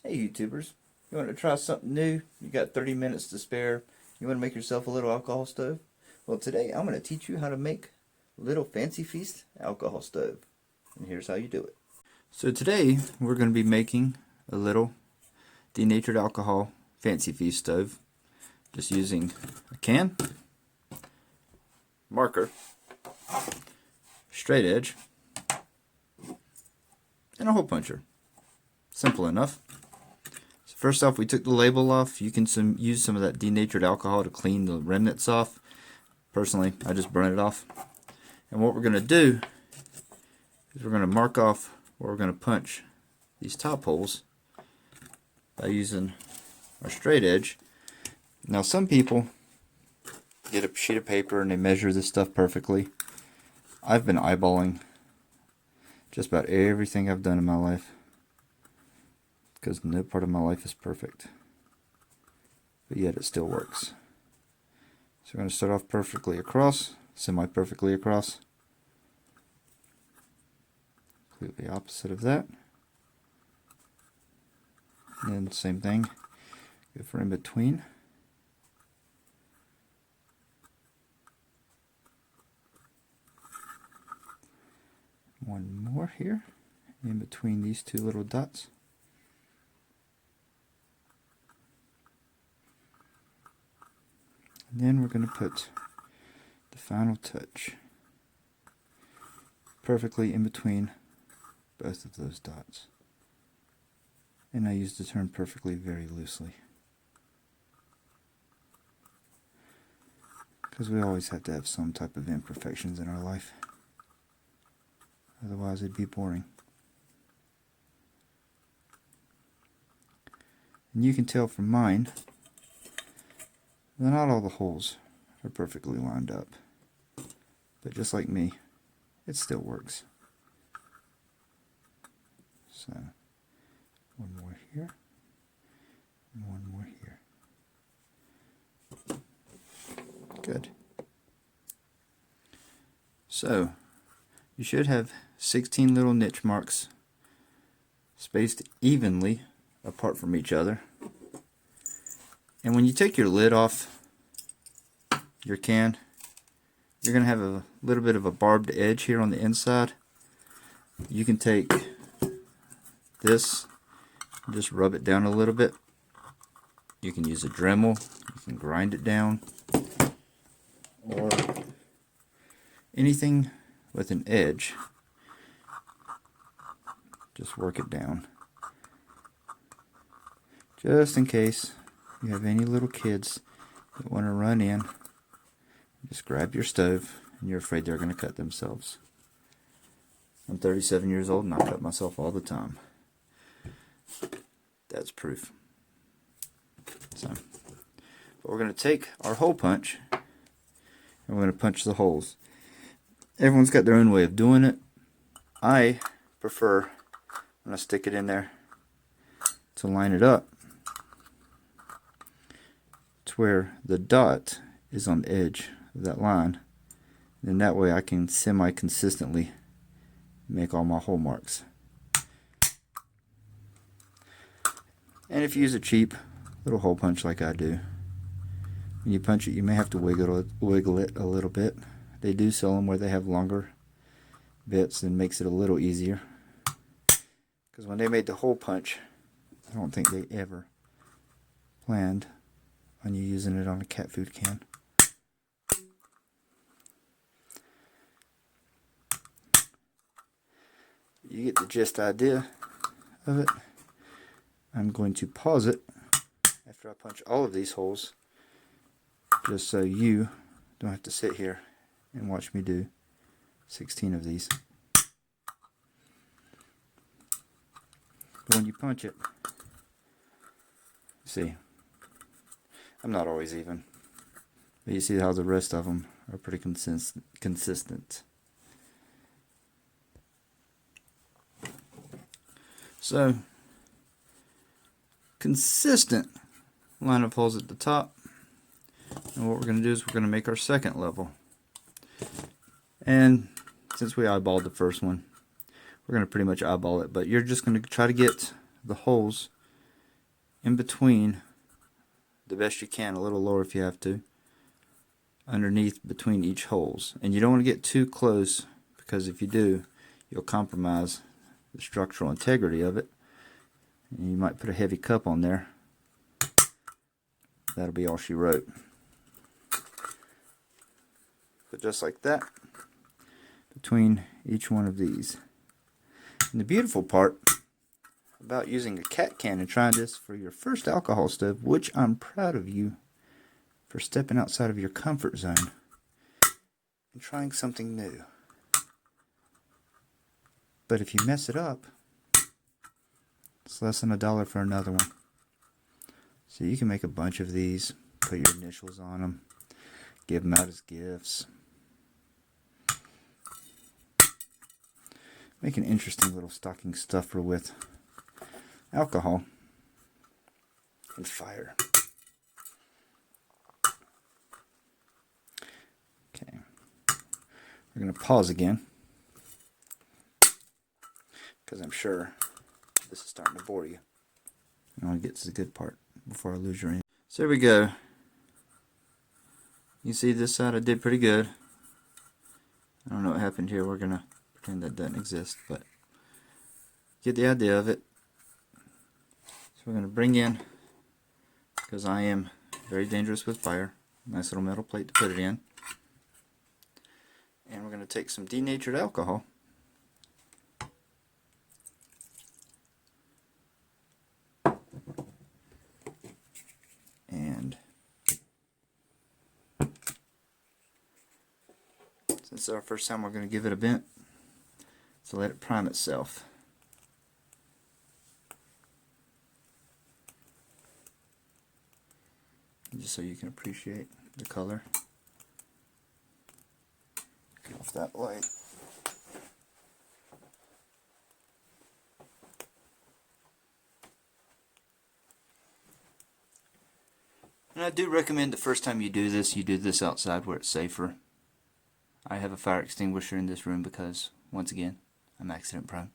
Hey YouTubers, you want to try something new? You got 30 minutes to spare. You want to make yourself a little alcohol stove? Well, today I'm going to teach you how to make a little Fancy Feast alcohol stove. And here's how you do it. So today we're going to be making a little denatured alcohol Fancy Feast stove. Just using a can, marker, straight edge, and a hole puncher. Simple enough. First off, we took the label off. You can use some of that denatured alcohol to clean the remnants off. Personally, I just burn it off. And what we're going to do is we're going to mark off where we're going to punch these top holes by using our straight edge. Now, some people get a sheet of paper and they measure this stuff perfectly. I've been eyeballing just about everything I've done in my life, because no part of my life is perfect, but yet it still works. So we're going to start off perfectly across, semi-perfectly across, completely opposite of that, and then same thing, go for in between. One more here, in between these two little dots. And then we're going to put the final touch perfectly in between both of those dots. And I use the term perfectly very loosely, because we always have to have some type of imperfections in our life. Otherwise it'd be boring. And you can tell from mine that not all the holes are perfectly lined up. But just like me, it still works. So, one more here, and one more here. Good. So, you should have 16 little niche marks spaced evenly apart from each other. And when you take your lid off your can, you're going to have a little bit of a barbed edge here on the inside. You can take this and just rub it down a little bit. You can use a Dremel, you can grind it down, or anything with an edge. Just work it down, just in case you have any little kids that want to run in, just grab your stove and you're afraid they're going to cut themselves. I'm 37 years old and I cut myself all the time. That's proof. So, but we're going to take our hole punch and we're going to punch the holes. Everyone's got their own way of doing it. I prefer, when I stick it in there, to line it up to where the dot is on the edge of that line. And that way I can semi-consistently make all my hole marks. And if you use a cheap little hole punch like I do, when you punch it, you may have to wiggle it a little bit. They do sell them where they have longer bits, and makes it a little easier. Because when they made the hole punch, I don't think they ever planned on you using it on a cat food can. You get the gist idea of it. I'm going to pause it after I punch all of these holes, just so you don't have to sit here and watch me do 16 of these. But when you punch it, see, I'm not always even, but you see how the rest of them are pretty consistent. So, consistent line of holes at the top. And what we're going to do is we're going to make our second level. And since we eyeballed the first one, we're going to pretty much eyeball it. But you're just going to try to get the holes in between, the best you can, a little lower if you have to, underneath between each holes. And you don't want to get too close, because if you do, you'll compromise the structural integrity of it. And you might put a heavy cup on there. That'll be all she wrote. But just like that, between each one of these. And the beautiful part about using a cat can and trying this for your first alcohol stove, which I'm proud of you for stepping outside of your comfort zone and trying something new. But if you mess it up, it's less than $1 for another one. So you can make a bunch of these, put your initials on them, give them out as gifts. Make an interesting little stocking stuffer with alcohol and fire. Okay, we're going to pause again, because I'm sure this is starting to bore you. I want to get to the good part before I lose your interest. So there we go. You see this side I did pretty good. I don't know what happened here. We're going to pretend that doesn't exist, but get the idea of it. So we're going to bring in, because I am very dangerous with fire, nice little metal plate to put it in. And we're going to take some denatured alcohol. And since it's our first time, we're going to give it a vent, so let it prime itself. Just so you can appreciate the color. Get off that light. And I do recommend the first time you do this outside where it's safer. I have a fire extinguisher in this room because, once again, I'm accident prone.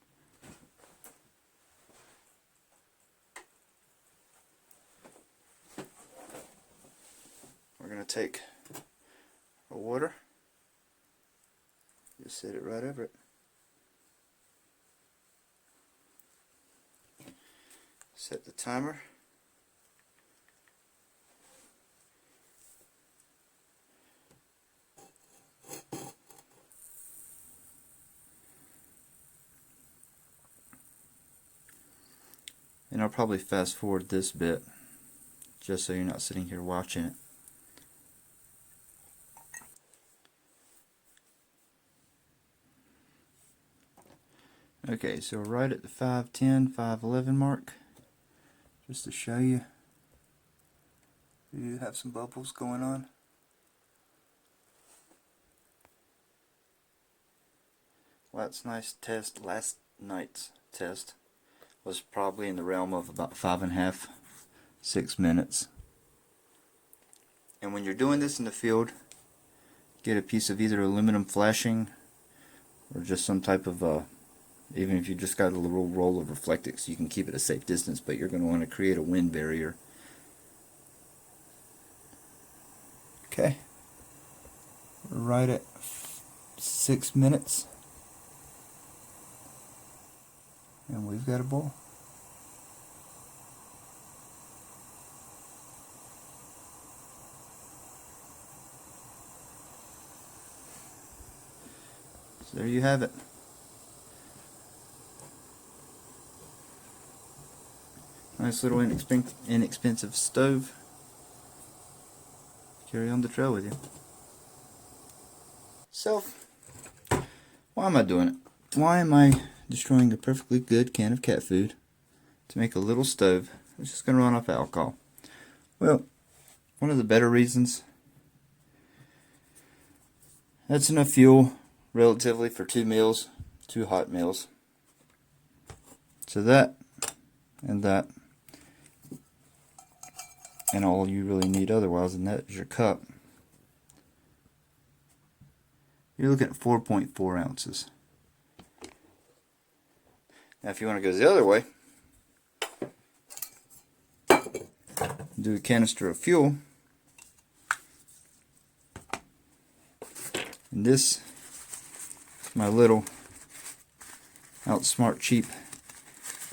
We're going to take our water, just set it right over it. Set the timer. And I'll probably fast forward this bit, just so you're not sitting here watching it. Okay, so we're right at the 5:10, 5:11 mark, just to show you. We do have some bubbles going on. Last night's test was probably in the realm of about 5.5, 6 minutes. And when you're doing this in the field, get a piece of either aluminum flashing or just some type of even if you just got a little roll of Reflectix, you can keep it a safe distance, but you're going to want to create a wind barrier. Okay, we're right at 6 minutes, and we've got a bowl. So there you have it. Nice little inexpensive stove. Carry on the trail with you. So, why am I doing it? Why am I destroying a perfectly good can of cat food to make a little stove that's just going to run off alcohol? Well, one of the better reasons, that's enough fuel relatively for 2 meals, 2 hot meals. So that and that, and all you really need otherwise, and that is your cup. You're looking at 4.4 ounces. Now if you want to go the other way, Do a canister of fuel. And this is my little Outsmart cheap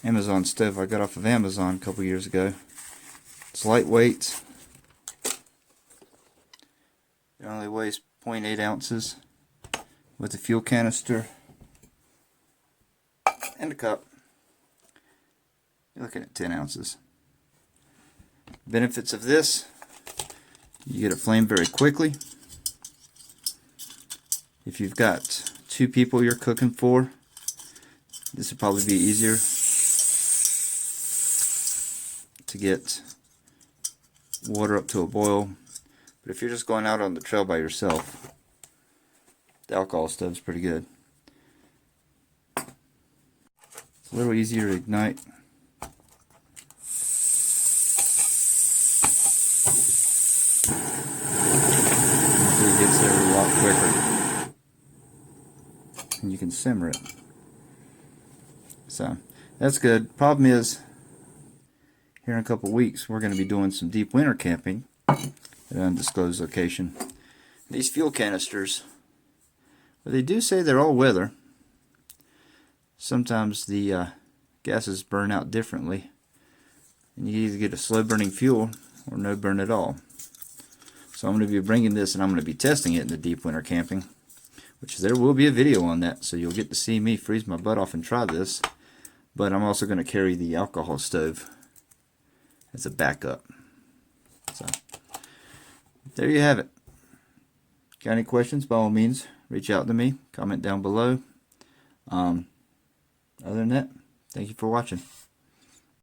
Amazon stove I got off of Amazon a couple years ago. It's lightweight. It only weighs 0.8 ounces with a fuel canister and a cup. You're looking at 10 ounces. Benefits of this: you get it flame very quickly. If you've got 2 people you're cooking for, this would probably be easier to get water up to a boil. But if you're just going out on the trail by yourself, the alcohol stove's pretty good. It's a little easier to ignite. It gets there a lot quicker. And you can simmer it. So, that's good. Problem is, here in a couple weeks, we're going to be doing some deep winter camping at an undisclosed location. These fuel canisters, well, they do say they're all weather. Sometimes the gases burn out differently, and you either get a slow burning fuel or no burn at all. So I'm going to be bringing this and I'm going to be testing it in the deep winter camping, which there will be a video on that, so you'll get to see me freeze my butt off and try this. But I'm also going to carry the alcohol stove as a backup. So there you have it. Got any questions? By all means, reach out to me. Comment down below. Other than that, thank you for watching.